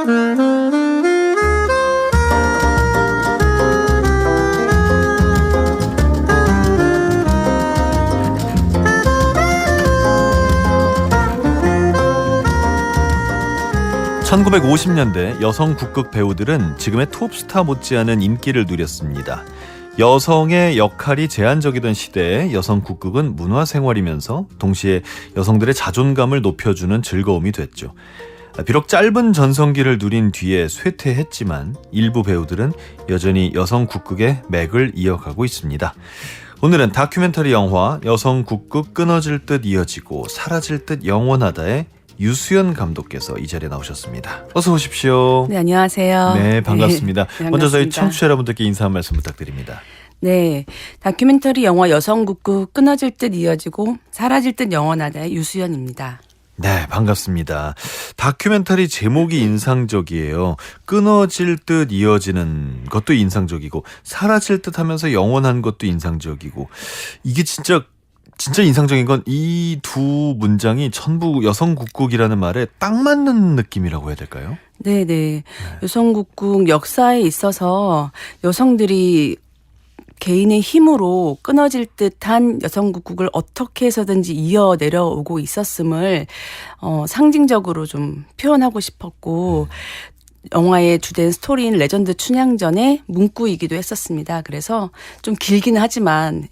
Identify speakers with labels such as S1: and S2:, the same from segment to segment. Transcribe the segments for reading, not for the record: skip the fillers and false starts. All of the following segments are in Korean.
S1: (1950년대) 여성 국극 배우들은 지금의 톱스타 못지않은 인기를 누렸습니다. 여성의 역할이 제한적이던 시대에 여성 국극은 문화생활이면서 동시에 여성들의 자존감을 높여주는 즐거움이 됐죠. 비록 짧은 전성기를 누린 뒤에 쇠퇴했지만 일부 배우들은 여전히 여성 국극의 맥을 이어가고 있습니다. 오늘은 다큐멘터리 영화 여성 국극 끊어질 듯 이어지고 사라질 듯 영원하다의 유수연 감독께서 이 자리에 나오셨습니다. 어서 오십시오.
S2: 네, 안녕하세요.
S1: 네, 반갑습니다.
S2: 네,
S1: 먼저 저희
S2: 반갑습니다.
S1: 청취자 여러분들께 인사 한 말씀 부탁드립니다.
S2: 네, 다큐멘터리 영화 여성 국극 끊어질 듯 이어지고 사라질 듯 영원하다의 유수연입니다.
S1: 네, 반갑습니다. 다큐멘터리 제목이 인상적이에요. 끊어질 듯 이어지는 것도 인상적이고 사라질 듯 하면서 영원한 것도 인상적이고 이게 진짜 인상적인 건 이 두 문장이 전부 여성 국극이라는 말에 딱 맞는 느낌이라고 해야 될까요?
S2: 네. 여성 국극 역사에 있어서 여성들이 개인의 힘으로 끊어질 듯한 여성 국극을 어떻게 해서든지 이어 내려오고 있었음을 상징적으로 좀 표현하고 싶었고 영화의 주된 스토리인 레전드 춘향전의 문구이기도 했었습니다. 그래서 좀 길기는 하지만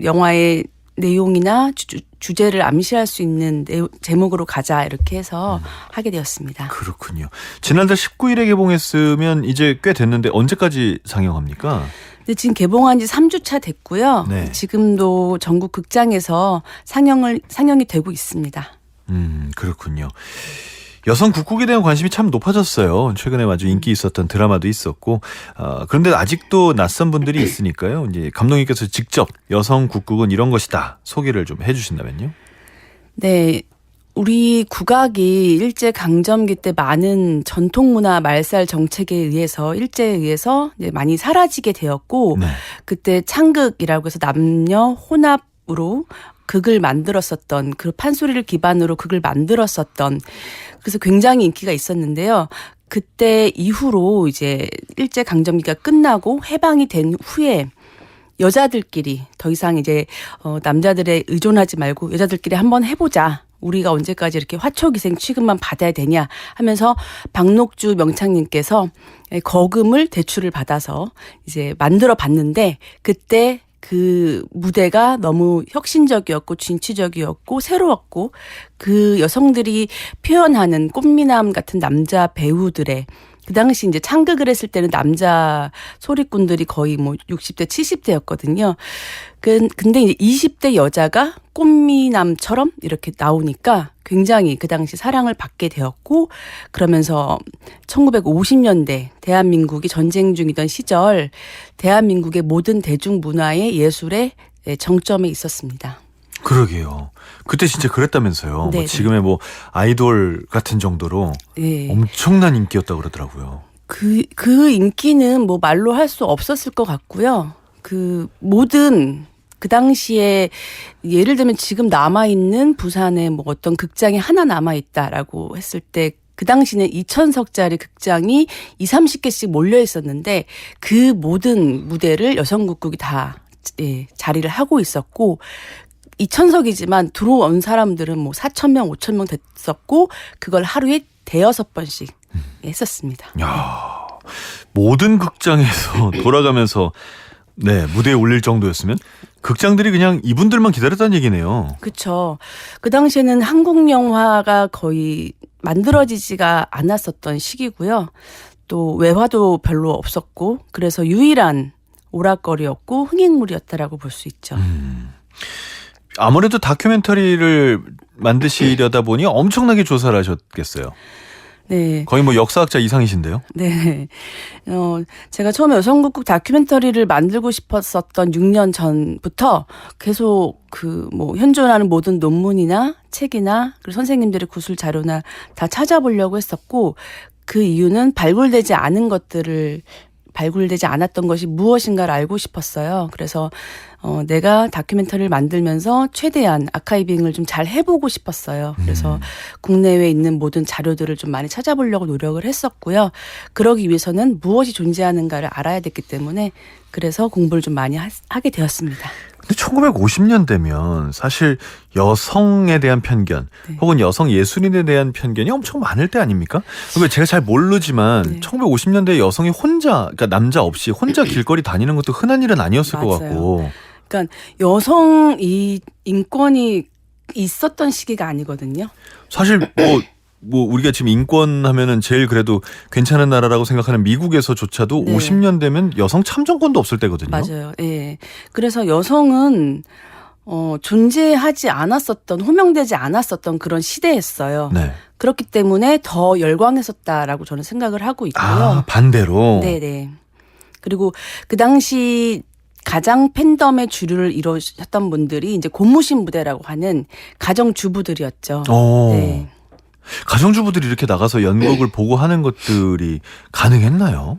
S2: 영화의 내용이나 주제를 암시할 수 있는 제목으로 가자 이렇게 해서 하게 되었습니다.
S1: 그렇군요. 지난달 19일에 개봉했으면 이제 꽤 됐는데 언제까지 상영합니까?
S2: 근데 지금 개봉한 지 3주차 됐고요.
S1: 네.
S2: 지금도 전국 극장에서 상영이 되고 있습니다.
S1: 그렇군요. 여성 국극에 대한 관심이 참 높아졌어요. 최근에 아주 인기 있었던 드라마도 있었고 그런데 아직도 낯선 분들이 있으니까요. 이제 감독님께서 직접 여성 국극은 이런 것이다 소개를 좀 해주신다면요.
S2: 네. 우리 국악이 일제 강점기 때 많은 전통문화 말살 정책에 의해서 일제에 의해서 이제 많이 사라지게 되었고
S1: 네.
S2: 그때 창극이라고 해서 남녀 혼합으로 극을 만들었었던 그 판소리를 기반으로 극을 만들었었던 그래서 굉장히 인기가 있었는데요. 그때 이후로 이제 일제 강점기가 끝나고 해방이 된 후에 여자들끼리 더 이상 이제 남자들에 의존하지 말고 여자들끼리 한번 해보자. 우리가 언제까지 이렇게 화초기생 취급만 받아야 되냐 하면서 박록주 명창님께서 거금을 대출을 받아서 이제 만들어 봤는데 그때 그 무대가 너무 혁신적이었고 진취적이었고 새로웠고 그 여성들이 표현하는 꽃미남 같은 남자 배우들의 그 당시 이제 창극을 했을 때는 남자 소리꾼들이 거의 뭐 60대, 70대였거든요. 근데 이제 20대 여자가 꽃미남처럼 이렇게 나오니까 굉장히 그 당시 사랑을 받게 되었고 그러면서 1950년대 대한민국이 전쟁 중이던 시절 대한민국의 모든 대중문화의 예술의 정점에 있었습니다.
S1: 그러게요. 그때 진짜 그랬다면서요. 뭐 지금의 뭐 아이돌 같은 정도로
S2: 네.
S1: 엄청난 인기였다고 그러더라고요.
S2: 그 인기는 뭐 말로 할 수 없었을 것 같고요. 그 모든 그 당시에 예를 들면 지금 남아있는 부산에 뭐 어떤 극장이 하나 남아있다라고 했을 때 그 당시는 2,000석짜리 극장이 20-30개씩 몰려 있었는데 그 모든 무대를 여성국극이 다 자리를 하고 있었고 2,000석이지만 들어온 사람들은 뭐 4,000명, 5,000명 됐었고 그걸 하루에 5-6번씩 했었습니다.
S1: 야, 모든 극장에서 돌아가면서 무대에 올릴 정도였으면 극장들이 그냥 이분들만 기다렸다는 얘기네요.
S2: 그렇죠. 그 당시에는 한국 영화가 거의 만들어지지가 않았었던 시기고요. 또 외화도 별로 없었고 그래서 유일한 오락거리였고 흥행물이었다라고 볼 수 있죠.
S1: 아무래도 다큐멘터리를 만드시려다 보니 엄청나게 조사를 하셨겠어요.
S2: 네.
S1: 거의 뭐 역사학자 이상이신데요.
S2: 네. 제가 처음에 여성국극 다큐멘터리를 만들고 싶었었던 6년 전부터 계속 현존하는 모든 논문이나 책이나 그리고 선생님들의 구술 자료나 다 찾아보려고 했었고 그 이유는 발굴되지 않은 것들을 발굴되지 않았던 것이 무엇인가를 알고 싶었어요. 그래서 내가 다큐멘터리를 만들면서 최대한 아카이빙을 좀 잘 해보고 싶었어요. 그래서 국내외에 있는 모든 자료들을 좀 많이 찾아보려고 노력을 했었고요. 그러기 위해서는 무엇이 존재하는가를 알아야 됐기 때문에 그래서 공부를 좀 많이 하게 되었습니다.
S1: 근데 1950년대면 사실 여성에 대한 편견
S2: 네.
S1: 혹은 여성 예술인에 대한 편견이 엄청 많을 때 아닙니까? 그러니까 제가 잘 모르지만
S2: 네.
S1: 1950년대에 여성이 혼자, 그러니까 남자 없이 혼자 길거리 다니는 것도 흔한 일은 아니었을 것
S2: 맞아요.
S1: 같고.
S2: 그러니까 여성 이 인권이 있었던 시기가 아니거든요.
S1: 사실 뭐 우리가 지금 인권 하면은 제일 그래도 괜찮은 나라라고 생각하는 미국에서조차도
S2: 네.
S1: 50년대면 여성 참정권도 없을 때거든요.
S2: 맞아요. 예. 그래서 여성은 존재하지 않았었던, 호명되지 않았었던 그런 시대였어요.
S1: 네.
S2: 그렇기 때문에 더 열광했었다라고 저는 생각을 하고 있고요.
S1: 아, 반대로.
S2: 네네. 그리고 그 당시 가장 팬덤의 주류를 이루셨던 분들이 이제 고무신 부대라고 하는 가정주부들이었죠. 네.
S1: 가정주부들이 이렇게 나가서 연극을 보고 하는 것들이 가능했나요?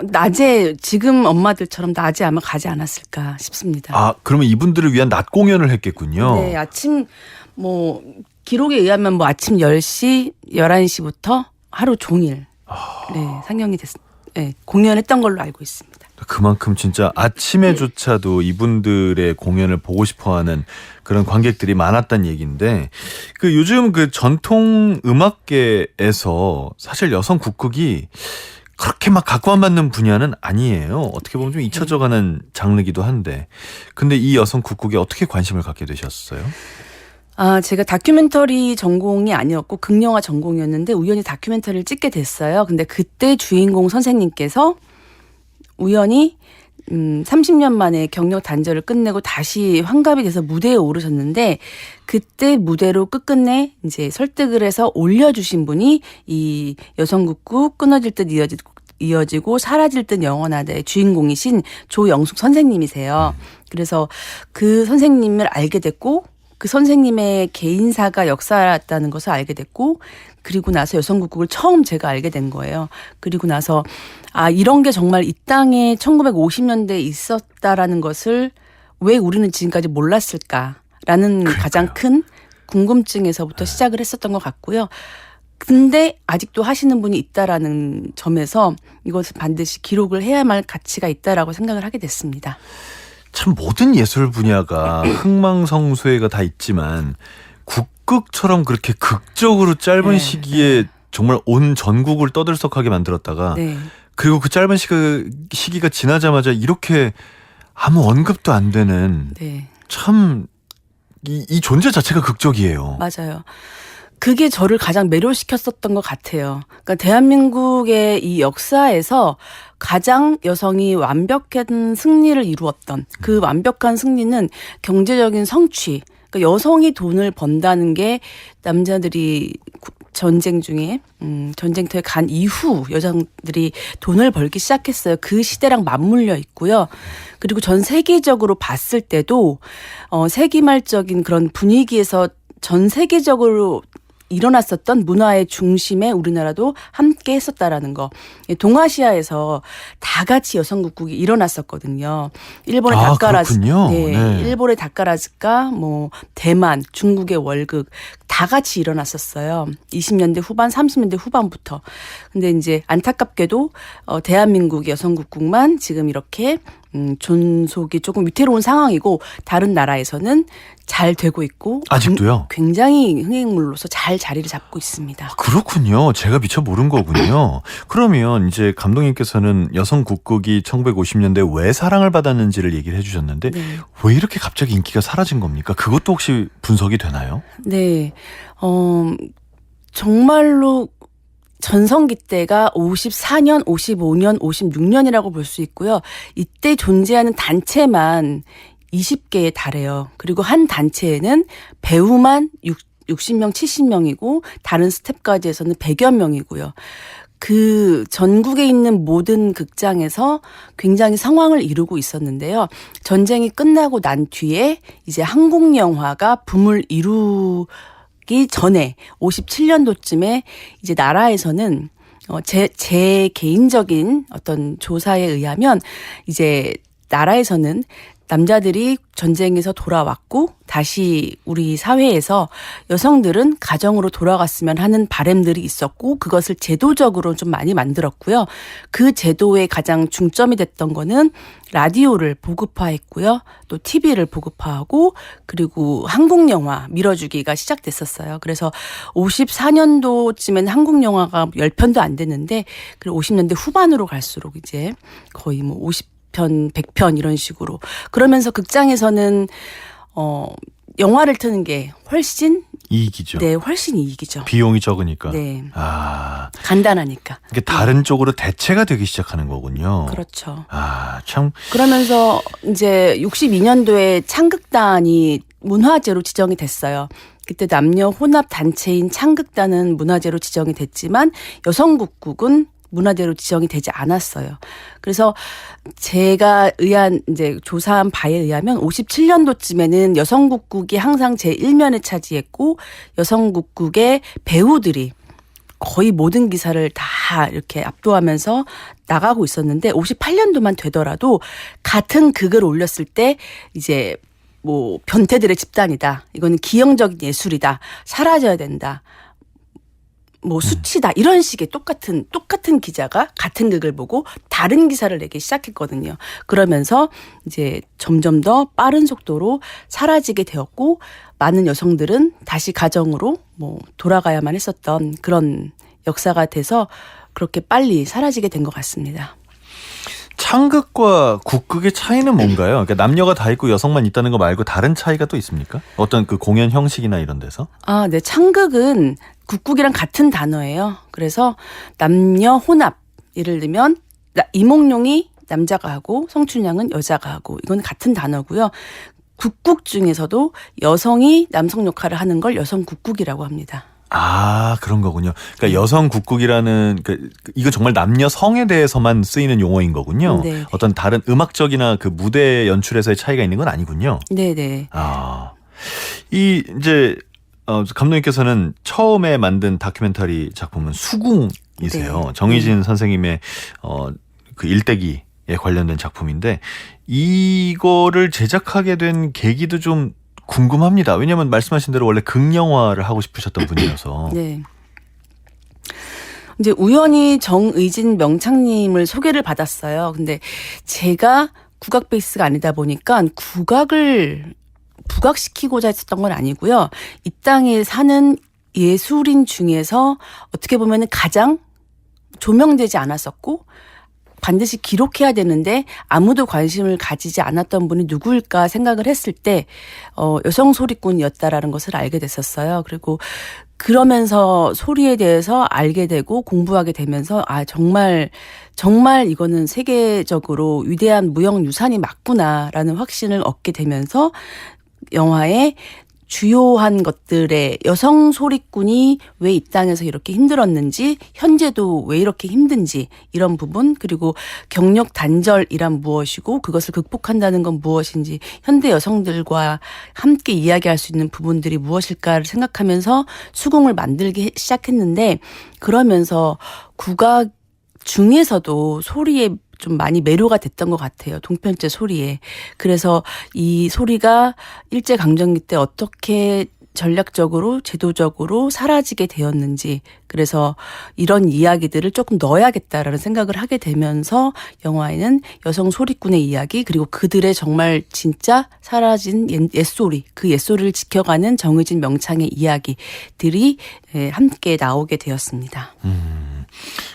S2: 낮에 지금 엄마들처럼 낮에 아마 가지 않았을까 싶습니다.
S1: 아, 그러면 이분들을 위한 낮 공연을 했겠군요.
S2: 네, 아침 기록에 의하면 아침 10시, 11시부터 하루 종일 네, 상영이 공연했던 걸로 알고 있습니다.
S1: 그만큼 진짜 아침에조차도 이분들의 공연을 보고 싶어하는 그런 관객들이 많았다는 얘기인데, 그 요즘 그 전통 음악계에서 사실 여성 국극이 그렇게 막 각광받는 분야는 아니에요. 어떻게 보면 좀 잊혀져가는 장르기도 한데, 근데 이 여성 국극에 어떻게 관심을 갖게 되셨어요?
S2: 제가 다큐멘터리 전공이 아니었고 극영화 전공이었는데 우연히 다큐멘터리를 찍게 됐어요. 근데 그때 주인공 선생님께서 우연히 30년 만에 경력 단절을 끝내고 다시 환갑이 돼서 무대에 오르셨는데 그때 무대로 끝끝내 이제 설득을 해서 올려주신 분이 이 여성국국 끊어질 듯 이어지고 사라질 듯 영원하다의 주인공이신 조영숙 선생님이세요. 그래서 그 선생님을 알게 됐고 그 선생님의 개인사가 역사였다는 것을 알게 됐고 그리고 나서 여성국국을 처음 제가 알게 된 거예요. 그리고 나서 이런 게 정말 이 땅에 1950년대에 있었다라는 것을 왜 우리는 지금까지 몰랐을까라는
S1: 그러니까요.
S2: 가장 큰 궁금증에서부터 시작을 했었던 것 같고요. 근데 아직도 하시는 분이 있다라는 점에서 이것을 반드시 기록을 해야만 할 가치가 있다라고 생각을 하게 됐습니다.
S1: 참 모든 예술 분야가 흥망성쇠가 다 있지만 국극처럼 그렇게 극적으로 짧은
S2: 네,
S1: 시기에 정말 온 전국을 떠들썩하게 만들었다가
S2: 네.
S1: 그리고 그 짧은 시기가 지나자마자 이렇게 아무 언급도 안 되는
S2: 네.
S1: 참 이 존재 자체가 극적이에요.
S2: 맞아요. 그게 저를 가장 매료시켰었던 것 같아요. 그러니까 대한민국의 이 역사에서 가장 여성이 완벽한 승리를 이루었던 그 완벽한 승리는 경제적인 성취. 그러니까 여성이 돈을 번다는 게 남자들이 전쟁 중에 전쟁터에 간 이후 여성들이 돈을 벌기 시작했어요. 그 시대랑 맞물려 있고요. 그리고 전 세계적으로 봤을 때도 세기말적인 그런 분위기에서 전 세계적으로 일어났었던 문화의 중심에 우리나라도 함께 했었다라는 거. 동아시아에서 다 같이 여성국국이 일어났었거든요. 일본의
S1: 그렇군요. 네.
S2: 일본의 다카라즈카, 대만, 중국의 월극 다 같이 일어났었어요. 20년대 후반, 30년대 후반부터. 근데 이제 안타깝게도 대한민국 여성국국만 지금 이렇게 존속이 조금 위태로운 상황이고 다른 나라에서는 잘 되고 있고
S1: 아직도요?
S2: 굉장히 흥행물로서 잘 자리를 잡고 있습니다.
S1: 그렇군요. 제가 미처 모른 거군요. 그러면 이제 감독님께서는 여성 국극이 1950년대 왜 사랑을 받았는지를 얘기를 해주셨는데
S2: 네.
S1: 왜 이렇게 갑자기 인기가 사라진 겁니까? 그것도 혹시 분석이 되나요?
S2: 네. 정말로 전성기 때가 54년, 55년, 56년이라고 볼 수 있고요. 이때 존재하는 단체만 20개에 달해요. 그리고 한 단체에는 배우만 60명, 70명이고 다른 스텝까지 해서는 100여 명이고요. 그 전국에 있는 모든 극장에서 굉장히 성황을 이루고 있었는데요. 전쟁이 끝나고 난 뒤에 이제 한국 영화가 붐을 이루기 전에 57년도쯤에 이제 나라에서는 제 개인적인 어떤 조사에 의하면 이제 나라에서는 남자들이 전쟁에서 돌아왔고 다시 우리 사회에서 여성들은 가정으로 돌아갔으면 하는 바람들이 있었고 그것을 제도적으로 좀 많이 만들었고요. 그 제도의 가장 중점이 됐던 거는 라디오를 보급화했고요. 또 TV를 보급화하고 그리고 한국 영화 밀어주기가 시작됐었어요. 그래서 54년도쯤엔 한국 영화가 10편도 안 됐는데 그리고 50년대 후반으로 갈수록 이제 거의 뭐 50편, 100편 이런 식으로. 그러면서 극장에서는 영화를 트는 게 훨씬
S1: 이익이죠.
S2: 네, 훨씬 이익이죠.
S1: 비용이 적으니까.
S2: 네.
S1: 아,
S2: 간단하니까.
S1: 이게 다른 쪽으로 대체가 되기 시작하는 거군요.
S2: 그렇죠.
S1: 아, 참.
S2: 그러면서 이제 62년도에 창극단이 문화재로 지정이 됐어요. 그때 남녀 혼합 단체인 창극단은 문화재로 지정이 됐지만 여성국국은 문화재로 지정이 되지 않았어요. 그래서 제가 이제 조사한 바에 의하면 57년도쯤에는 여성국국이 항상 제1면에 차지했고 여성국국의 배우들이 거의 모든 기사를 다 이렇게 압도하면서 나가고 있었는데 58년도만 되더라도 같은 극을 올렸을 때 이제 뭐 변태들의 집단이다. 이거는 기형적인 예술이다. 사라져야 된다. 뭐 수치다 이런 식의 똑같은 기자가 같은 극을 보고 다른 기사를 내기 시작했거든요. 그러면서 이제 점점 더 빠른 속도로 사라지게 되었고 많은 여성들은 다시 가정으로 뭐 돌아가야만 했었던 그런 역사가 돼서 그렇게 빨리 사라지게 된 것 같습니다.
S1: 창극과 국극의 차이는 뭔가요? 그러니까 남녀가 다 있고 여성만 있다는 거 말고 다른 차이가 또 있습니까? 어떤 그 공연 형식이나 이런 데서?
S2: 아, 네. 창극은 국극이랑 같은 단어예요. 그래서 남녀 혼합. 예를 들면 이몽룡이 남자가 하고 성춘향은 여자가 하고 이건 같은 단어고요. 국극 중에서도 여성이 남성 역할을 하는 걸 여성 국극이라고 합니다.
S1: 아, 그런 거군요. 그러니까 여성 국극이라는 이거 정말 남녀 성에 대해서만 쓰이는 용어인 거군요.
S2: 네.
S1: 어떤 다른 음악적이나 그 무대 연출에서의 차이가 있는 건 아니군요.
S2: 네네.
S1: 아, 이제 감독님께서는 처음에 만든 다큐멘터리 작품은 수궁이세요.
S2: 네.
S1: 정희진 선생님의 그 일대기에 관련된 작품인데 이거를 제작하게 된 계기도 좀 궁금합니다. 왜냐하면 말씀하신 대로 원래 극영화를 하고 싶으셨던 분이어서.
S2: 네. 이제 우연히 정의진 명창님을 소개를 받았어요. 근데 제가 국악 베이스가 아니다 보니까 국악을 부각시키고자 했었던 건 아니고요. 이 땅에 사는 예술인 중에서 어떻게 보면 가장 조명되지 않았었고 반드시 기록해야 되는데 아무도 관심을 가지지 않았던 분이 누구일까 생각을 했을 때 여성 소리꾼이었다라는 것을 알게 됐었어요. 그리고 그러면서 소리에 대해서 알게 되고 공부하게 되면서 아 정말 이거는 세계적으로 위대한 무형 유산이 맞구나라는 확신을 얻게 되면서 영화에 주요한 것들의 여성 소리꾼이 왜 이 땅에서 이렇게 힘들었는지 현재도 왜 이렇게 힘든지 이런 부분 그리고 경력 단절이란 무엇이고 그것을 극복한다는 건 무엇인지 현대 여성들과 함께 이야기할 수 있는 부분들이 무엇일까를 생각하면서 수궁을 만들기 시작했는데 그러면서 국악 중에서도 소리에 좀 많이 매료가 됐던 것 같아요. 동편제 소리에. 그래서 이 소리가 일제강점기 때 어떻게 전략적으로 제도적으로 사라지게 되었는지 그래서 이런 이야기들을 조금 넣어야겠다라는 생각을 하게 되면서 영화에는 여성 소리꾼의 이야기 그리고 그들의 정말 진짜 사라진 옛소리 그 옛소리를 지켜가는 정의진 명창의 이야기들이 함께 나오게 되었습니다.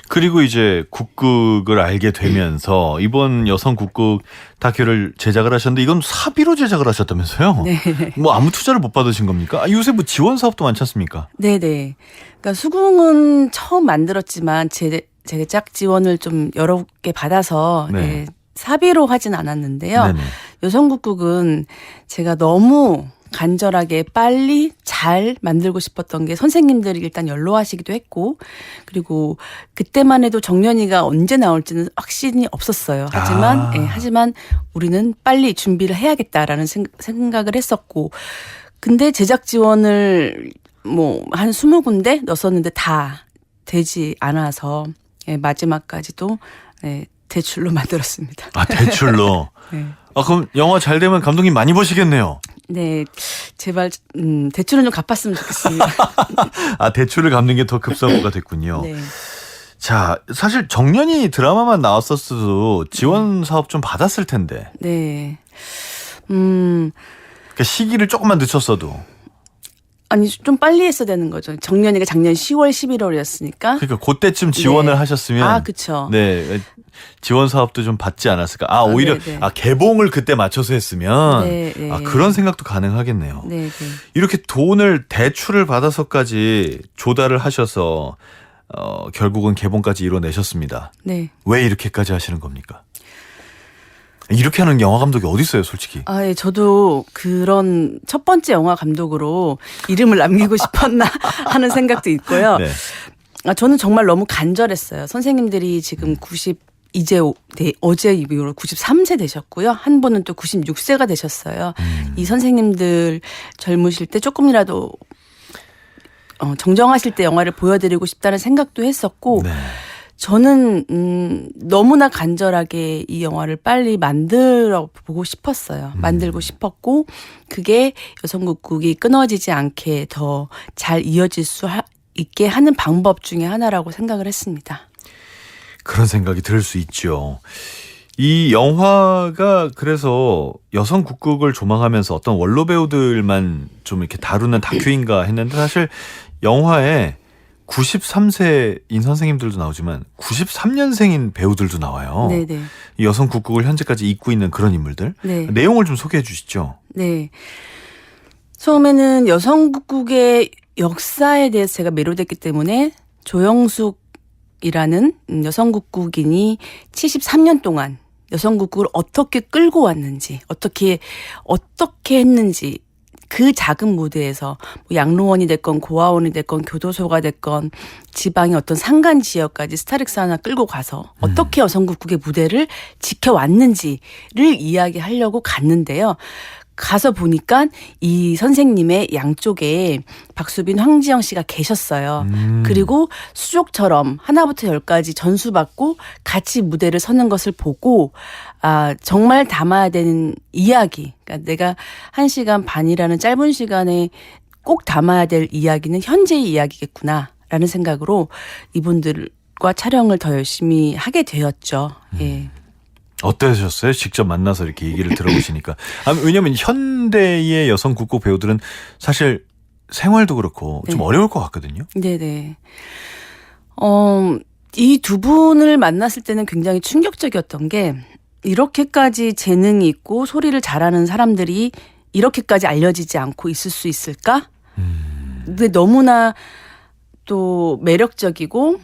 S1: 그리고 이제 국극을 알게 되면서 이번 여성 국극 다큐를 제작을 하셨는데 이건 사비로 제작을 하셨다면서요?
S2: 네.
S1: 뭐 아무 투자를 못 받으신 겁니까? 요새 뭐 지원 사업도 많지 않습니까?
S2: 네네. 그러니까 수궁은 처음 만들었지만 제작 지원을 좀 여러 개 받아서
S1: 네.
S2: 사비로 하진 않았는데요.
S1: 네네.
S2: 여성국극은 제가 너무 간절하게 빨리 잘 만들고 싶었던 게 선생님들이 일단 연로하시기도 했고 그리고 그때만 해도 정년이가 언제 나올지는 확신이 없었어요. 하지만 우리는 빨리 준비를 해야겠다라는 생각을 했었고 근데 제작 지원을 뭐 한 20군데 넣었었는데 다 되지 않아서 예, 마지막까지도 네, 대출로 만들었습니다.
S1: 아, 대출로.
S2: 네.
S1: 아, 그럼 영화 잘 되면 감독님 많이 버시겠네요.
S2: 네, 제발 대출은 좀 갚았으면 좋겠습니다.
S1: 아, 대출을 갚는 게 더 급사고가 됐군요.
S2: 네.
S1: 자, 사실 정년이 드라마만 나왔었어도 지원 사업 좀 받았을 텐데.
S2: 네.
S1: 그러니까 시기를 조금만 늦췄어도.
S2: 아니 좀 빨리 했어야 되는 거죠. 정년이가 작년 10월, 11월이었으니까.
S1: 그러니까 그때쯤 지원을
S2: 네.
S1: 하셨으면.
S2: 아, 그렇죠.
S1: 네. 지원 사업도 좀 받지 않았을까. 아, 오히려
S2: 네네.
S1: 개봉을 그때 맞춰서 했으면
S2: 네, 네.
S1: 아, 그런 생각도 가능하겠네요.
S2: 네, 네.
S1: 이렇게 돈을 대출을 받아서까지 조달을 하셔서 결국은 개봉까지 이뤄내셨습니다.
S2: 네.
S1: 왜 이렇게까지 하시는 겁니까? 이렇게 하는 영화 감독이 어디 있어요, 솔직히?
S2: 아, 예, 저도 그런 첫 번째 영화 감독으로 이름을 남기고 싶었나 하는 생각도 있고요.
S1: 네.
S2: 아, 저는 정말 너무 간절했어요. 선생님들이 지금 어제 이후로 93세 되셨고요. 한 분은 또 96세가 되셨어요. 이 선생님들 젊으실 때 조금이라도 정정하실 때 영화를 보여드리고 싶다는 생각도 했었고
S1: 네.
S2: 저는 너무나 간절하게 이 영화를 빨리 만들어 보고 싶었어요. 만들고 싶었고 그게 여성국국이 끊어지지 않게 더 잘 이어질 수 있게 하는 방법 중에 하나라고 생각을 했습니다.
S1: 그런 생각이 들 수 있죠. 이 영화가 그래서 여성국극을 조망하면서 어떤 원로 배우들만 좀 이렇게 다루는 다큐인가 했는데 사실 영화에 93세인 선생님들도 나오지만 93년생인 배우들도 나와요.
S2: 네네.
S1: 이 여성국극을 현재까지 잇고 있는 그런 인물들.
S2: 네.
S1: 내용을 좀 소개해 주시죠.
S2: 네. 처음에는 여성국극의 역사에 대해서 제가 매료됐기 때문에 조영숙이라는 여성국극인이 73년 동안 여성국극을 어떻게 끌고 왔는지, 어떻게 했는지, 그 작은 무대에서 뭐 양로원이 됐건 고아원이 됐건 교도소가 됐건 지방의 어떤 산간 지역까지 스타렉스 하나 끌고 가서 어떻게 여성국극의 무대를 지켜왔는지를 이야기하려고 갔는데요. 가서 보니까 이 선생님의 양쪽에 박수빈, 황지영 씨가 계셨어요. 그리고 수족처럼 하나부터 열까지 전수받고 같이 무대를 서는 것을 보고 아 정말 담아야 되는 이야기. 그러니까 내가 1시간 반이라는 짧은 시간에 꼭 담아야 될 이야기는 현재의 이야기겠구나라는 생각으로 이분들과 촬영을 더 열심히 하게 되었죠. 예.
S1: 어떠셨어요? 직접 만나서 이렇게 얘기를 들어보시니까. 왜냐하면 현대의 여성 국극 배우들은 사실 생활도 그렇고 좀
S2: 네.
S1: 어려울 것 같거든요.
S2: 네네. 이 두 분을 만났을 때는 굉장히 충격적이었던 게 이렇게까지 재능이 있고 소리를 잘하는 사람들이 이렇게까지 알려지지 않고 있을 수 있을까? 근데 너무나 또 매력적이고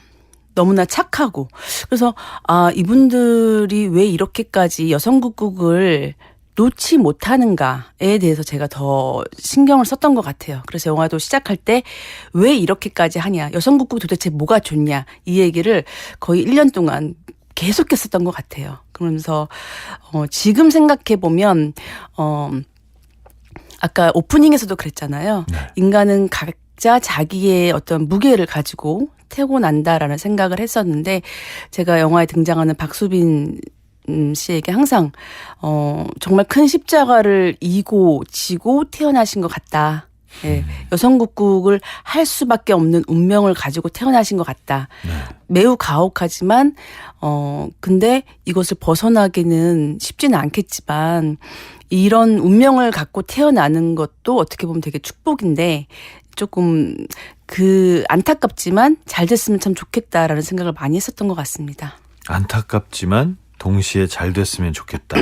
S2: 너무나 착하고 그래서 아 이분들이 왜 이렇게까지 여성국극을 놓지 못하는가에 대해서 제가 더 신경을 썼던 것 같아요. 그래서 영화도 시작할 때 왜 이렇게까지 하냐, 여성국극 도대체 뭐가 좋냐 이 얘기를 거의 1년 동안 계속했었던 것 같아요. 그러면서 지금 생각해 보면 아까 오프닝에서도 그랬잖아요.
S1: 네.
S2: 인간은 각자 자기의 어떤 무게를 가지고 태어난다라는 생각을 했었는데 제가 영화에 등장하는 박수빈 씨에게 항상 정말 큰 십자가를 이고 지고 태어나신 것 같다. 예, 여성국극을 할 수밖에 없는 운명을 가지고 태어나신 것 같다.
S1: 네.
S2: 매우 가혹하지만 근데 이것을 벗어나기는 쉽지는 않겠지만 이런 운명을 갖고 태어나는 것도 어떻게 보면 되게 축복인데 조금 안타깝지만 잘 됐으면 참 좋겠다라는 생각을 많이 했었던 것 같습니다.
S1: 안타깝지만 동시에 잘 됐으면 좋겠다.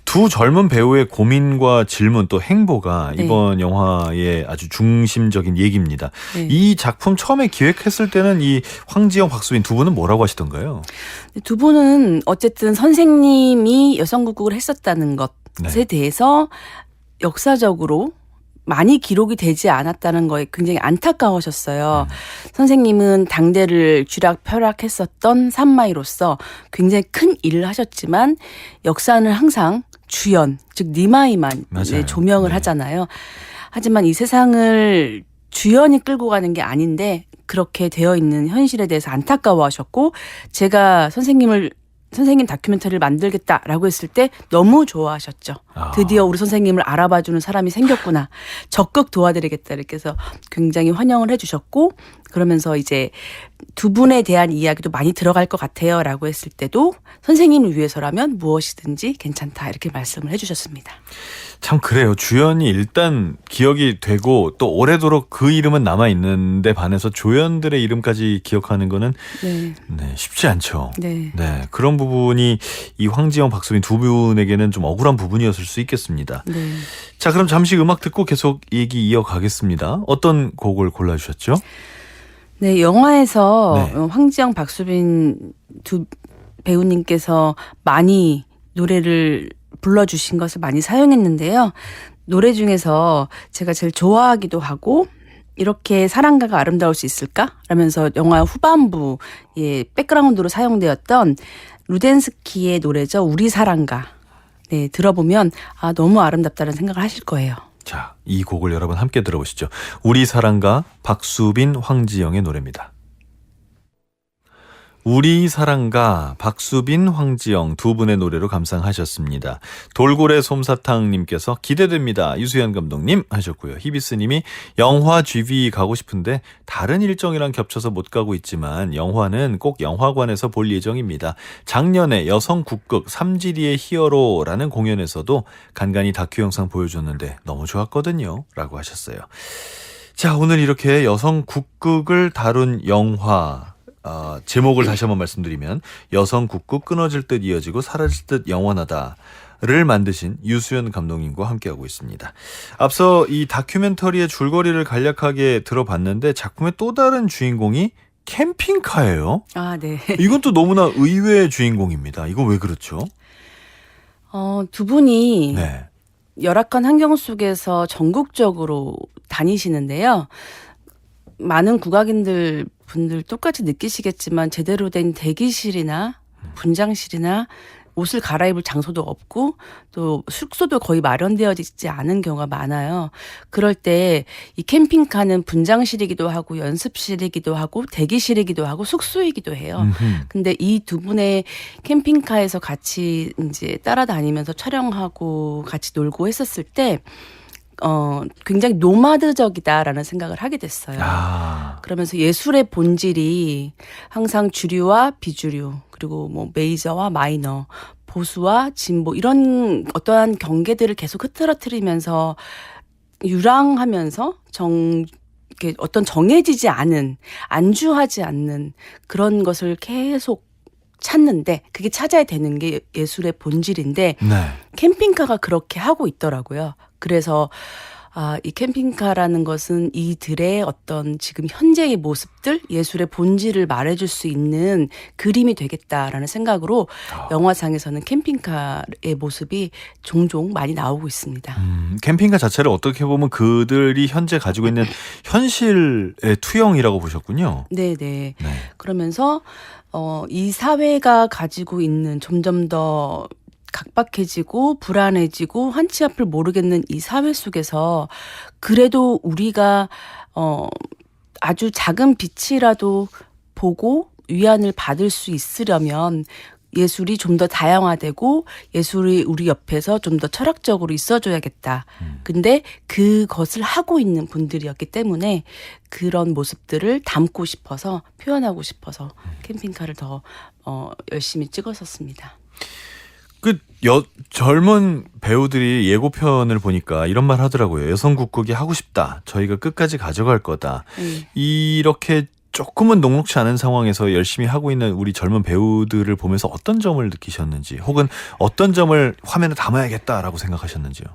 S1: 두 젊은 배우의 고민과 질문 또 행보가
S2: 네.
S1: 이번 영화의 아주 중심적인 얘기입니다.
S2: 네.
S1: 이 작품 처음에 기획했을 때는 이 황지영, 박수빈 두 분은 뭐라고 하시던가요?
S2: 두 분은 어쨌든 선생님이 여성국극을 했었다는 것에
S1: 네.
S2: 대해서 역사적으로 많이 기록이 되지 않았다는 거에 굉장히 안타까워하셨어요. 선생님은 당대를 쥐락펴락했었던 산마이로서 굉장히 큰 일을 하셨지만 역사는 항상 주연, 즉 니마이만
S1: 맞아요.
S2: 조명을
S1: 네.
S2: 하잖아요. 하지만 이 세상을 주연이 끌고 가는 게 아닌데 그렇게 되어 있는 현실에 대해서 안타까워하셨고 제가 선생님 다큐멘터리를 만들겠다라고 했을 때 너무 좋아하셨죠. 드디어 우리 선생님을 알아봐주는 사람이 생겼구나. 적극 도와드리겠다 이렇게 해서 굉장히 환영을 해주셨고 그러면서 이제 두 분에 대한 이야기도 많이 들어갈 것 같아요 라고 했을 때도 선생님을 위해서라면 무엇이든지 괜찮다 이렇게 말씀을 해주셨습니다.
S1: 참 그래요. 주연이 일단 기억이 되고 또 오래도록 그 이름은 남아있는데 반해서 조연들의 이름까지 기억하는 거는 네, 쉽지 않죠.
S2: 네.
S1: 네, 그런 부분이 이 황지영, 박수빈 두 분에게는 좀 억울한 부분이었을 수 있겠습니다.
S2: 네.
S1: 자, 그럼 잠시 음악 듣고 계속 얘기 이어가겠습니다. 어떤 곡을 골라주셨죠?
S2: 네, 영화에서
S1: 네.
S2: 황지영, 박수빈 두 배우님께서 많이 노래를 불러주신 것을 많이 사용했는데요. 노래 중에서 제가 제일 좋아하기도 하고 이렇게 사랑가가 아름다울 수 있을까? 라면서 영화 후반부에 백그라운드로 사용되었던 루덴스키의 노래죠. 우리 사랑가. 네, 들어보면 너무 아름답다는 생각을 하실 거예요.
S1: 자, 이 곡을 여러분 함께 들어보시죠. 우리 사랑가 박수빈, 황지영의 노래입니다. 우리 사랑가 박수빈, 황지영 두 분의 노래로 감상하셨습니다. 돌고래 솜사탕님께서 기대됩니다. 유수연 감독님 하셨고요. 히비스님이 영화 GV 가고 싶은데 다른 일정이랑 겹쳐서 못 가고 있지만 영화는 꼭 영화관에서 볼 예정입니다. 작년에 여성 국극 삼지리의 히어로라는 공연에서도 간간히 다큐 영상 보여줬는데 너무 좋았거든요. 라고 하셨어요. 자, 오늘 이렇게 여성 국극을 다룬 영화 제목을 다시 한번 말씀드리면 여성 국극 끊어질 듯 이어지고 사라질 듯 영원하다를 만드신 유수연 감독님과 함께하고 있습니다. 앞서 이 다큐멘터리의 줄거리를 간략하게 들어봤는데 작품의 또 다른 주인공이 캠핑카예요.
S2: 네.
S1: 이건 또 너무나 의외의 주인공입니다. 이건 왜 그렇죠?
S2: 두 분이
S1: 네.
S2: 열악한 환경 속에서 전국적으로 다니시는데요. 많은 국악인들 분들 똑같이 느끼시겠지만 제대로 된 대기실이나 분장실이나 옷을 갈아입을 장소도 없고 또 숙소도 거의 마련되어 있지 않은 경우가 많아요. 그럴 때 이 캠핑카는 분장실이기도 하고 연습실이기도 하고 대기실이기도 하고 숙소이기도 해요. 근데 이 두 분의 캠핑카에서 같이 이제 따라다니면서 촬영하고 같이 놀고 했었을 때 굉장히 노마드적이다라는 생각을 하게 됐어요. 그러면서 예술의 본질이 항상 주류와 비주류, 그리고 뭐 메이저와 마이너, 보수와 진보 이런 어떠한 경계들을 계속 흐트러뜨리면서 유랑하면서 이렇게 어떤 정해지지 않은, 안주하지 않는 그런 것을 계속 찾는데 그게 찾아야 되는 게 예술의 본질인데
S1: 네.
S2: 캠핑카가 그렇게 하고 있더라고요. 그래서 이 캠핑카라는 것은 이들의 어떤 지금 현재의 모습들, 예술의 본질을 말해줄 수 있는 그림이 되겠다라는 생각으로 영화상에서는 캠핑카의 모습이 종종 많이 나오고 있습니다.
S1: 캠핑카 자체를 어떻게 보면 그들이 현재 가지고 있는 현실의 투영이라고 보셨군요.
S2: 네네.
S1: 네.
S2: 그러면서 이 사회가 가지고 있는 점점 더 각박해지고 불안해지고 한치 앞을 모르겠는 이 사회 속에서 그래도 우리가 아주 작은 빛이라도 보고 위안을 받을 수 있으려면 예술이 좀 더 다양화되고 예술이 우리 옆에서 좀 더 철학적으로 있어줘야겠다. 근데 그것을 하고 있는 분들이었기 때문에 그런 모습들을 담고 싶어서 표현하고 싶어서 캠핑카를 더 열심히 찍었었습니다.
S1: 젊은 배우들이 예고편을 보니까 이런 말 하더라고요. 여성 국극이 하고 싶다. 저희가 끝까지 가져갈 거다. 이렇게 조금은 녹록치 않은 상황에서 열심히 하고 있는 우리 젊은 배우들을 보면서 어떤 점을 느끼셨는지 혹은 어떤 점을 화면에 담아야겠다라고 생각하셨는지요?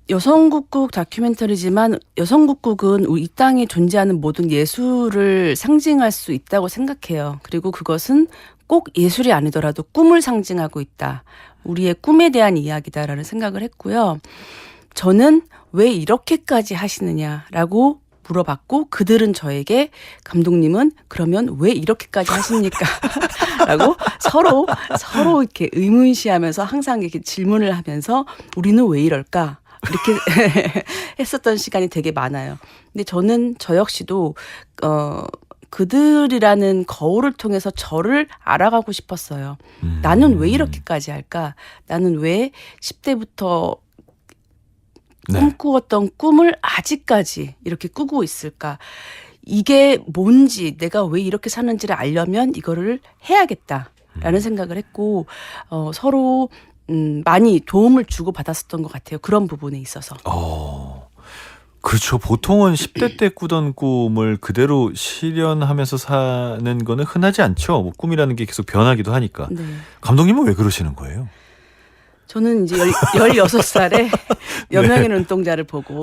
S2: 여성국극 다큐멘터리지만 여성국극은 이 땅에 존재하는 모든 예술을 상징할 수 있다고 생각해요. 그리고 그것은 꼭 예술이 아니더라도 꿈을 상징하고 있다. 우리의 꿈에 대한 이야기다라는 생각을 했고요. 저는 왜 이렇게까지 하시느냐라고 물어봤고 그들은 저에게 감독님은 그러면 왜 이렇게까지 하십니까? 라고 서로 이렇게 의문시하면서 항상 이렇게 질문을 하면서 우리는 왜 이럴까? 이렇게 했었던 시간이 되게 많아요. 근데 저는 저 역시도 그들이라는 거울을 통해서 저를 알아가고 싶었어요. 나는 왜 이렇게까지 할까? 나는 왜 10대부터
S1: 네.
S2: 꿈꾸었던 꿈을 아직까지 이렇게 꾸고 있을까? 이게 뭔지, 내가 왜 이렇게 사는지를 알려면 이거를 해야겠다라는 생각을 했고, 서로 많이 도움을 주고 받았었던 것 같아요. 그런 부분에 있어서.
S1: 그렇죠. 보통은 10대 때 꾸던 꿈을 그대로 실현하면서 사는 거는 흔하지 않죠. 뭐 꿈이라는 게 계속 변하기도 하니까.
S2: 네.
S1: 감독님은 왜 그러시는 거예요?
S2: 저는 이제 16살에 여명의 눈동자를 보고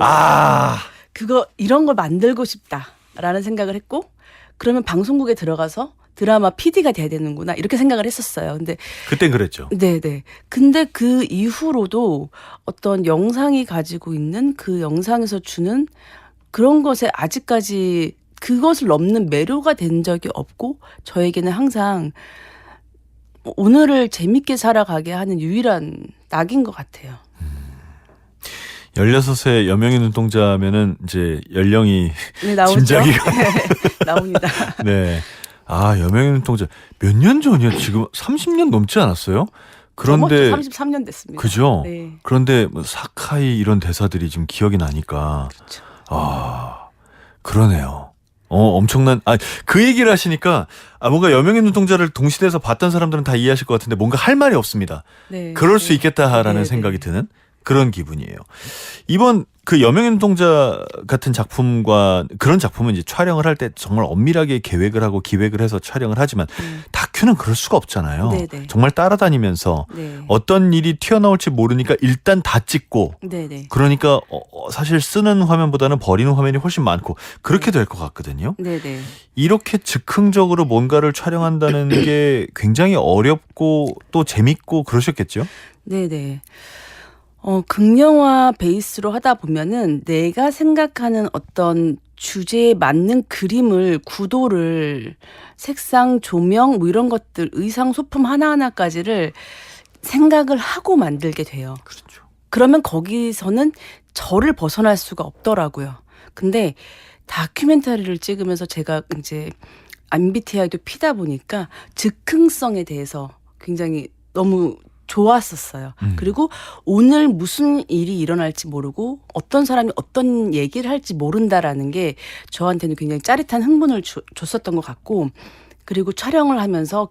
S2: 이런 걸 만들고 싶다라는 생각을 했고, 그러면 방송국에 들어가서 드라마 PD가 돼야 되는구나 이렇게 생각을 했었어요. 근데
S1: 그땐 그랬죠.
S2: 네네. 근데 그 이후로도 어떤 영상이 가지고 있는 그 영상에서 주는 그런 것에 아직까지 그것을 넘는 매료가 된 적이 없고, 저에게는 항상 오늘을 재밌게 살아가게 하는 유일한 낙인 것 같아요.
S1: 16세 여명의 눈동자면은 이제 연령이
S2: 네, 나오죠?
S1: 짐작이가
S2: 네, 나옵니다.
S1: 네. 여명의 눈동자 몇 년 전이요? 지금 30년 넘지 않았어요? 그런데
S2: 33년 됐습니다.
S1: 그죠?
S2: 네.
S1: 그런데 뭐 사카이 이런 대사들이 지금 기억이 나니까
S2: 그렇죠.
S1: 그러네요. 엄청난 그 얘기를 하시니까 뭔가 여명의 눈동자를 동시대에서 봤던 사람들은 다 이해하실 것 같은데 뭔가 할 말이 없습니다.
S2: 네.
S1: 그럴 수 있겠다라는
S2: 네,
S1: 생각이
S2: 네.
S1: 드는 그런 기분이에요. 이번 그 여명의 눈동자 같은 작품과 그런 작품은 이제 촬영을 할 때 정말 엄밀하게 계획을 하고 기획을 해서 촬영을 하지만 다큐는 그럴 수가 없잖아요.
S2: 네네.
S1: 정말 따라다니면서
S2: 네.
S1: 어떤 일이 튀어나올지 모르니까 일단 다 찍고
S2: 네네.
S1: 그러니까 사실 쓰는 화면보다는 버리는 화면이 훨씬 많고 그렇게 될 것 같거든요.
S2: 네네.
S1: 이렇게 즉흥적으로 뭔가를 촬영한다는 게 굉장히 어렵고 또 재밌고 그러셨겠죠?
S2: 네네. 극영화 베이스로 하다 보면은 내가 생각하는 어떤 주제에 맞는 그림을, 구도를, 색상, 조명, 뭐 이런 것들, 의상, 소품 하나하나까지를 생각을 하고 만들게 돼요.
S1: 그렇죠.
S2: 그러면 거기서는 저를 벗어날 수가 없더라고요. 근데 다큐멘터리를 찍으면서 제가 이제 MBTI도 P다 보니까 즉흥성에 대해서 굉장히 너무 좋았었어요. 그리고 오늘 무슨 일이 일어날지 모르고 어떤 사람이 어떤 얘기를 할지 모른다라는 게 저한테는 굉장히 짜릿한 흥분을 줬었던 것 같고, 그리고 촬영을 하면서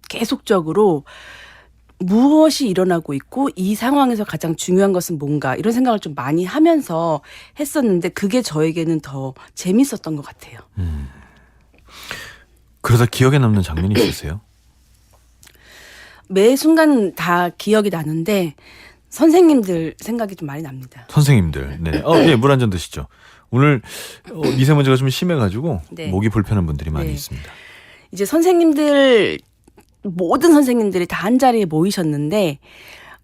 S2: 계속적으로 무엇이 일어나고 있고 이 상황에서 가장 중요한 것은 뭔가 이런 생각을 좀 많이 하면서 했었는데 그게 저에게는 더 재밌었던 것 같아요.
S1: 그러다 기억에 남는 장면이 있으세요?
S2: 매 순간 다 기억이 나는데 선생님들 생각이 좀 많이 납니다.
S1: 선생님들. 네. 예, 물 한 잔 드시죠. 오늘 미세먼지가 좀 심해가지고
S2: 네.
S1: 목이 불편한 분들이 많이
S2: 네.
S1: 있습니다.
S2: 이제 선생님들, 모든 선생님들이 다 한 자리에 모이셨는데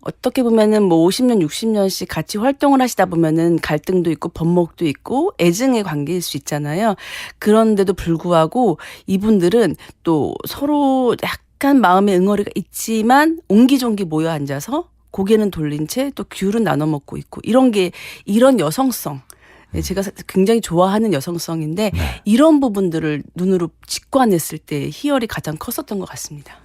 S2: 어떻게 보면은 뭐 50년, 60년씩 같이 활동을 하시다 보면은 갈등도 있고 번목도 있고 애증의 관계일 수 있잖아요. 그런데도 불구하고 이분들은 또 서로 약간 마음의 응어리가 있지만 옹기종기 모여 앉아서 고개는 돌린 채 또 귤은 나눠 먹고 있고 이런 여성성. 제가 굉장히 좋아하는 여성성인데 이런 부분들을 눈으로 직관했을 때 희열이 가장 컸었던 것 같습니다.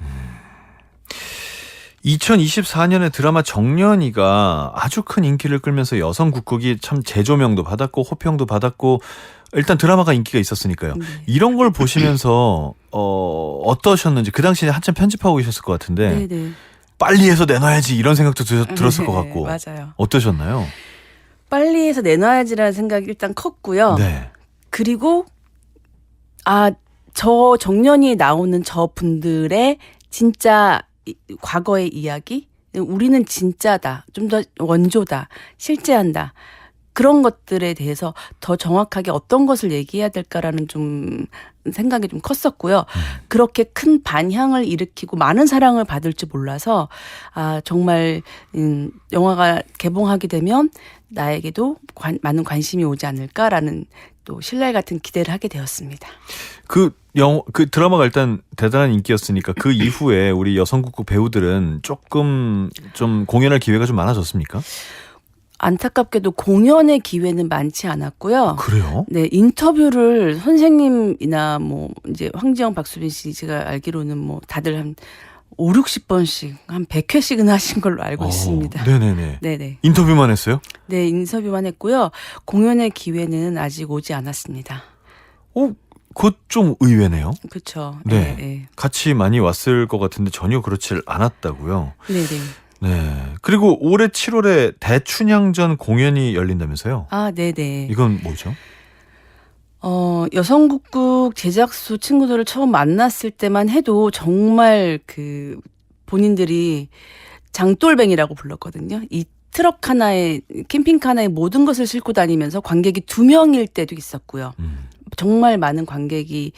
S1: 2024년에 드라마 정년이가 아주 큰 인기를 끌면서 여성 국극이 참 재조명도 받았고 호평도 받았고 일단 드라마가 인기가 있었으니까요. 이런 걸 보시면서 어떠셨는지 그 당시에 한참 편집하고 계셨을 것 같은데
S2: 네네.
S1: 빨리 해서 내놔야지 이런 생각도 들었을 것 같고
S2: 맞아요.
S1: 어떠셨나요?
S2: 빨리 해서 내놔야지라는 생각이 일단 컸고요.
S1: 네.
S2: 그리고 저 정년이에 나오는 저 분들의 진짜 과거의 이야기, 우리는 진짜다, 좀 더 원조다, 실제한다. 그런 것들에 대해서 더 정확하게 어떤 것을 얘기해야 될까라는 좀 생각이 좀 컸었고요. 그렇게 큰 반향을 일으키고 많은 사랑을 받을 줄 몰라서 정말 영화가 개봉하게 되면 나에게도 많은 관심이 오지 않을까라는 또 신랄 같은 기대를 하게 되었습니다.
S1: 그 드라마가 일단 대단한 인기였으니까 그 이후에 우리 여성국극 배우들은 조금 좀 공연할 기회가 좀 많아졌습니까?
S2: 안타깝게도 공연의 기회는 많지 않았고요.
S1: 그래요?
S2: 네, 인터뷰를 선생님이나 뭐 이제 황지영, 박수빈 씨 제가 알기로는 뭐 다들 한 5, 60번씩 한 100회씩은 하신 걸로 알고 있습니다.
S1: 네네네.
S2: 네네.
S1: 인터뷰만 했어요?
S2: 네, 인터뷰만 했고요. 공연의 기회는 아직 오지 않았습니다.
S1: 그것 좀 의외네요.
S2: 그렇죠.
S1: 네.
S2: 네.
S1: 같이 많이 왔을 것 같은데 전혀 그렇지 않았다고요.
S2: 네네.
S1: 네. 그리고 올해 7월에 대춘향전 공연이 열린다면서요?
S2: 아, 네네.
S1: 이건 뭐죠?
S2: 여성국국 제작소 친구들을 처음 만났을 때만 해도 정말 그 본인들이 장돌뱅이라고 불렀거든요. 이 트럭 하나에 캠핑카 하나에 모든 것을 싣고 다니면서 관객이 2명일 때도 있었고요. 정말 많은 관객이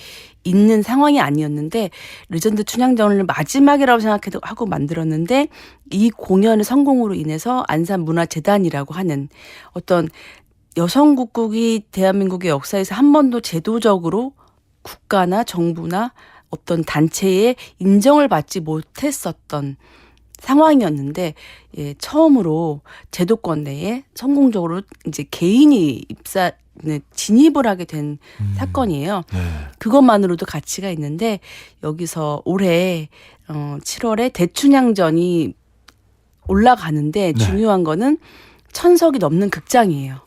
S2: 있는 상황이 아니었는데 레전드 춘향전을 마지막이라고 생각해도 하고 만들었는데 이 공연의 성공으로 인해서 안산문화재단이라고 하는 어떤 여성국국이 대한민국의 역사에서 한 번도 제도적으로 국가나 정부나 어떤 단체의 인정을 받지 못했었던 상황이었는데 처음으로 제도권 내에 성공적으로 이제 개인이 진입을 하게 된 사건이에요.
S1: 네.
S2: 그것만으로도 가치가 있는데 여기서 올해 7월에 대춘향전이 올라가는데
S1: 네.
S2: 중요한 거는 1000석이 넘는 극장이에요.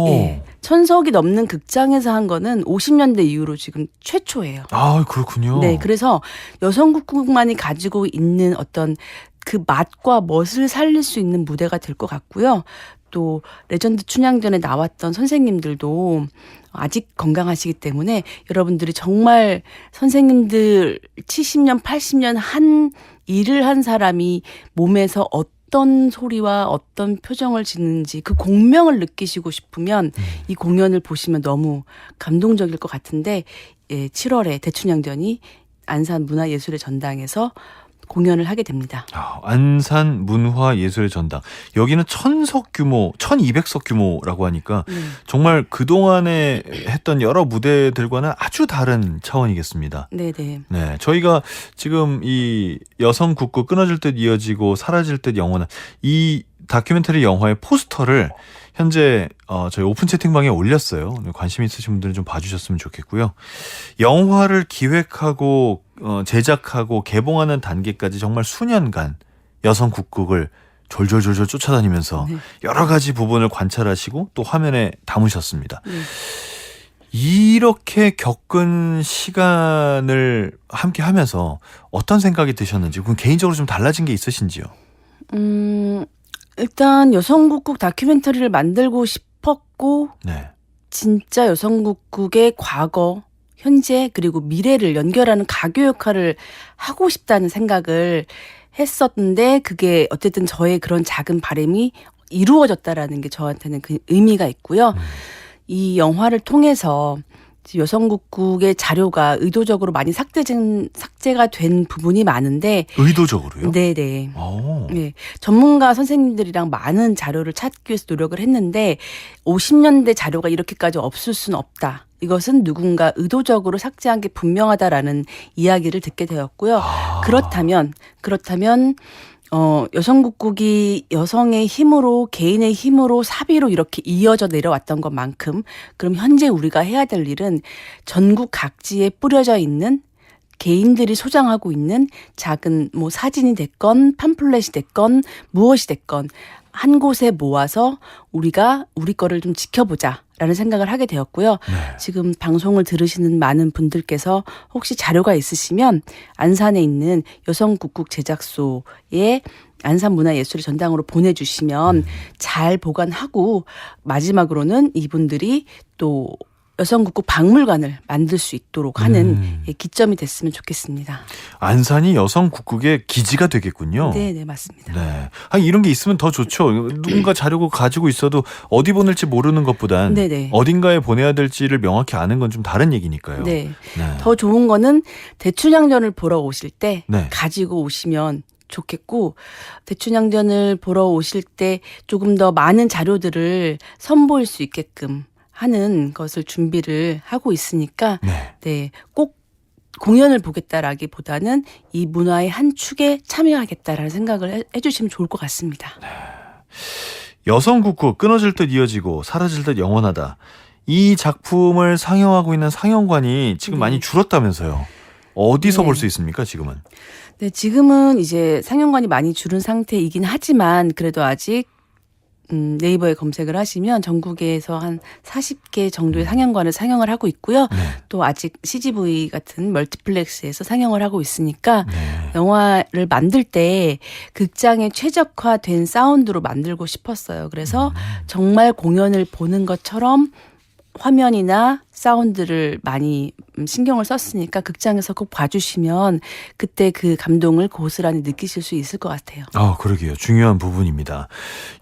S2: 예. 1000석이 넘는 극장에서 한 거는 50년대 이후로 지금 최초예요.
S1: 아, 그렇군요.
S2: 네, 그래서 여성국국만이 가지고 있는 어떤 그 맛과 멋을 살릴 수 있는 무대가 될 것 같고요. 또 레전드 춘향전에 나왔던 선생님들도 아직 건강하시기 때문에 여러분들이 정말 선생님들 70년, 80년 한 일을 한 사람이 몸에서 어떤 소리와 어떤 표정을 짓는지 그 공명을 느끼시고 싶으면 이 공연을 보시면 너무 감동적일 것 같은데 7월에 대춘향전이 안산문화예술의 전당에서 공연을 하게 됩니다.
S1: 안산 문화예술의 전당. 여기는 1000석 규모, 1200석 규모라고 하니까 정말 그동안에 했던 여러 무대들과는 아주 다른 차원이겠습니다.
S2: 네네.
S1: 네, 저희가 지금 이 여성국국 끊어질 듯 이어지고 사라질 듯 영원한 이 다큐멘터리 영화의 포스터를 현재 저희 오픈 채팅방에 올렸어요. 관심 있으신 분들은 좀 봐주셨으면 좋겠고요. 영화를 기획하고 제작하고 개봉하는 단계까지 정말 수년간 여성국국을 졸졸졸졸 쫓아다니면서 여러 가지 부분을 관찰하시고 또 화면에 담으셨습니다. 이렇게 겪은 시간을 함께 하면서 어떤 생각이 드셨는지, 그럼 개인적으로 좀 달라진 게 있으신지요?
S2: 일단 여성국국 다큐멘터리를 만들고 싶었고
S1: 네.
S2: 진짜 여성국국의 과거, 현재 그리고 미래를 연결하는 가교 역할을 하고 싶다는 생각을 했었는데 그게 어쨌든 저의 그런 작은 바람이 이루어졌다라는 게 저한테는 그 의미가 있고요. 이 영화를 통해서 여성국국의 자료가 의도적으로 많이 삭제가 된 부분이 많은데
S1: 의도적으로요?
S2: 네네.
S1: 오.
S2: 네. 전문가 선생님들이랑 많은 자료를 찾기 위해서 노력을 했는데 50년대 자료가 이렇게까지 없을 수는 없다. 이것은 누군가 의도적으로 삭제한 게 분명하다라는 이야기를 듣게 되었고요. 그렇다면 여성국국이 여성의 힘으로 개인의 힘으로 사비로 이렇게 이어져 내려왔던 것만큼 그럼 현재 우리가 해야 될 일은 전국 각지에 뿌려져 있는 개인들이 소장하고 있는 작은 뭐 사진이 됐건 팜플렛이 됐건 무엇이 됐건 한 곳에 모아서 우리가 우리 거를 좀 지켜보자라는 생각을 하게 되었고요.
S1: 네.
S2: 지금 방송을 들으시는 많은 분들께서 혹시 자료가 있으시면 안산에 있는 여성국국 제작소에 안산문화예술의 전당으로 보내주시면 잘 보관하고 마지막으로는 이분들이 또 여성국국 박물관을 만들 수 있도록 하는 기점이 됐으면 좋겠습니다.
S1: 안산이 여성국국의 기지가 되겠군요.
S2: 네, 맞습니다.
S1: 네. 이런 게 있으면 더 좋죠. 누군가 자료가 가지고 있어도 어디 보낼지 모르는 것보단
S2: 네네.
S1: 어딘가에 보내야 될지를 명확히 아는 건 좀 다른 얘기니까요.
S2: 네.
S1: 네.
S2: 더 좋은 거는 대춘향전을 보러 오실 때
S1: 네.
S2: 가지고 오시면 좋겠고 대춘향전을 보러 오실 때 조금 더 많은 자료들을 선보일 수 있게끔 하는 것을 준비를 하고 있으니까 네, 꼭 공연을 보겠다라기보다는 이 문화의 한 축에 참여하겠다라는 생각을 해주시면 좋을 것 같습니다.
S1: 여성 국구 끊어질 듯 이어지고 사라질 듯 영원하다. 이 작품을 상영하고 있는 상영관이 지금
S2: 네.
S1: 많이 줄었다면서요. 어디서
S2: 네.
S1: 볼 수 있습니까, 지금은?
S2: 네, 지금은 이제 상영관이 많이 줄은 상태이긴 하지만 그래도 아직 네이버에 검색을 하시면 전국에서 한 40개 정도의 상영관을 상영을 하고 있고요.
S1: 네.
S2: 또 아직 CGV 같은 멀티플렉스에서 상영을 하고 있으니까
S1: 네.
S2: 영화를 만들 때 극장에 최적화된 사운드로 만들고 싶었어요. 그래서 정말 공연을 보는 것처럼 화면이나 사운드를 많이 신경을 썼으니까 극장에서 꼭 봐주시면 그때 그 감동을 고스란히 느끼실 수 있을 것 같아요.
S1: 그러게요. 중요한 부분입니다.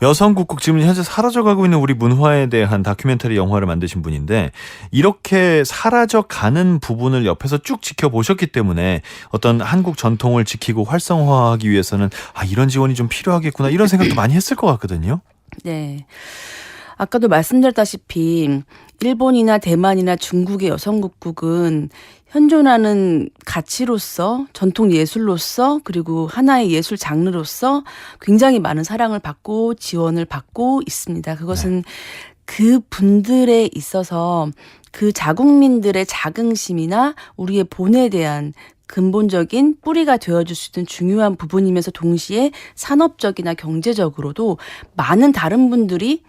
S1: 여성 국국 지금 현재 사라져가고 있는 우리 문화에 대한 다큐멘터리 영화를 만드신 분인데 이렇게 사라져가는 부분을 옆에서 쭉 지켜보셨기 때문에 어떤 한국 전통을 지키고 활성화하기 위해서는 이런 지원이 좀 필요하겠구나 이런 생각도 많이 했을 것 같거든요.
S2: 네. 아까도 말씀드렸다시피 일본이나 대만이나 중국의 여성국국은 현존하는 가치로서 전통 예술로서 그리고 하나의 예술 장르로서 굉장히 많은 사랑을 받고 지원을 받고 있습니다. 그것은 그 분들에 있어서 그 자국민들의 자긍심이나 우리의 본에 대한 근본적인 뿌리가 되어줄 수 있는 중요한 부분이면서 동시에 산업적이나 경제적으로도 많은 다른 분들이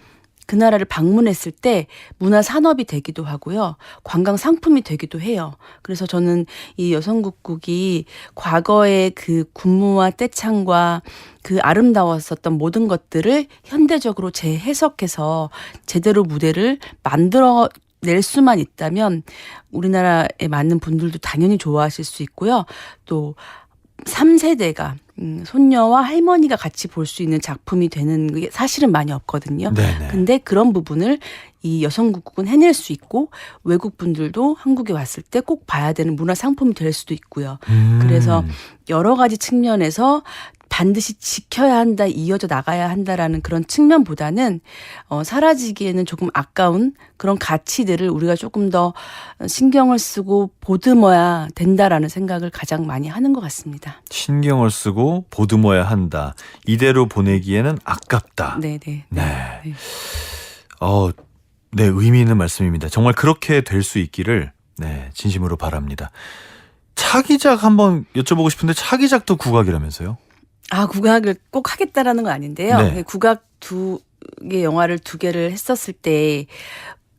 S2: 그 나라를 방문했을 때 문화 산업이 되기도 하고요. 관광 상품이 되기도 해요. 그래서 저는 이 여성국국이 과거의 그 군무와 떼창과 그 아름다웠었던 모든 것들을 현대적으로 재해석해서 제대로 무대를 만들어 낼 수만 있다면 우리나라에 맞는 분들도 당연히 좋아하실 수 있고요. 또 3세대가 손녀와 할머니가 같이 볼 수 있는 작품이 되는 게 사실은 많이 없거든요.
S1: 네네.
S2: 근데 그런 부분을 이 여성국국은 해낼 수 있고 외국 분들도 한국에 왔을 때 꼭 봐야 되는 문화 상품이 될 수도 있고요. 그래서 여러 가지 측면에서 반드시 지켜야 한다, 이어져 나가야 한다라는 그런 측면보다는 사라지기에는 조금 아까운 그런 가치들을 우리가 조금 더 신경을 쓰고 보듬어야 된다라는 생각을 가장 많이 하는 것 같습니다.
S1: 신경을 쓰고 보듬어야 한다. 이대로 보내기에는 아깝다.
S2: 네네.
S1: 네. 네, 의미 있는 말씀입니다. 정말 그렇게 될 수 있기를 진심으로 바랍니다. 차기작 한번 여쭤보고 싶은데 차기작도 국악이라면서요?
S2: 국악을 꼭 하겠다라는 건 아닌데요.
S1: 네.
S2: 국악 두 개 영화를 두 개를 했었을 때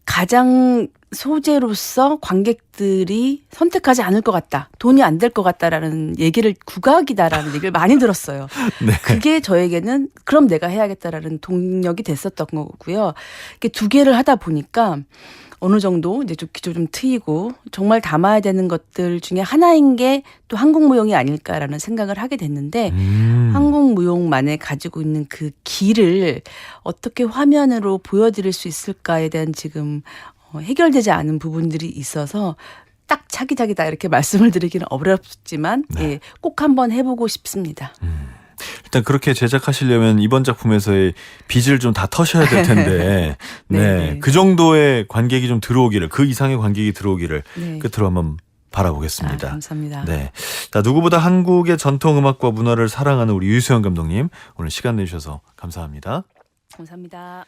S2: 가장 소재로서 관객들이 선택하지 않을 것 같다. 돈이 안 될 것 같다라는 얘기를 국악이다라는 얘기를 많이 들었어요.
S1: 네.
S2: 그게 저에게는 그럼 내가 해야겠다라는 동력이 됐었던 거고요. 이렇게 두 개를 하다 보니까 어느 정도 이제 좀 기조 좀 트이고 정말 담아야 되는 것들 중에 하나인 게 또 한국무용이 아닐까라는 생각을 하게 됐는데 한국무용만에 가지고 있는 그 길을 어떻게 화면으로 보여드릴 수 있을까에 대한 지금 해결되지 않은 부분들이 있어서 딱 차기작이다 이렇게 말씀을 드리기는 어렵지만 꼭 한번 해보고 싶습니다.
S1: 일단 그렇게 제작하시려면 이번 작품에서의 빚을 좀 다 터셔야 될 텐데
S2: 네.
S1: 그 정도의 관객이 좀 들어오기를 그 이상의 관객이 들어오기를
S2: 네.
S1: 끝으로 한번 바라보겠습니다.
S2: 감사합니다.
S1: 네. 자, 누구보다 한국의 전통 음악과 문화를 사랑하는 우리 유수연 감독님 오늘 시간 내주셔서 감사합니다.
S2: 감사합니다.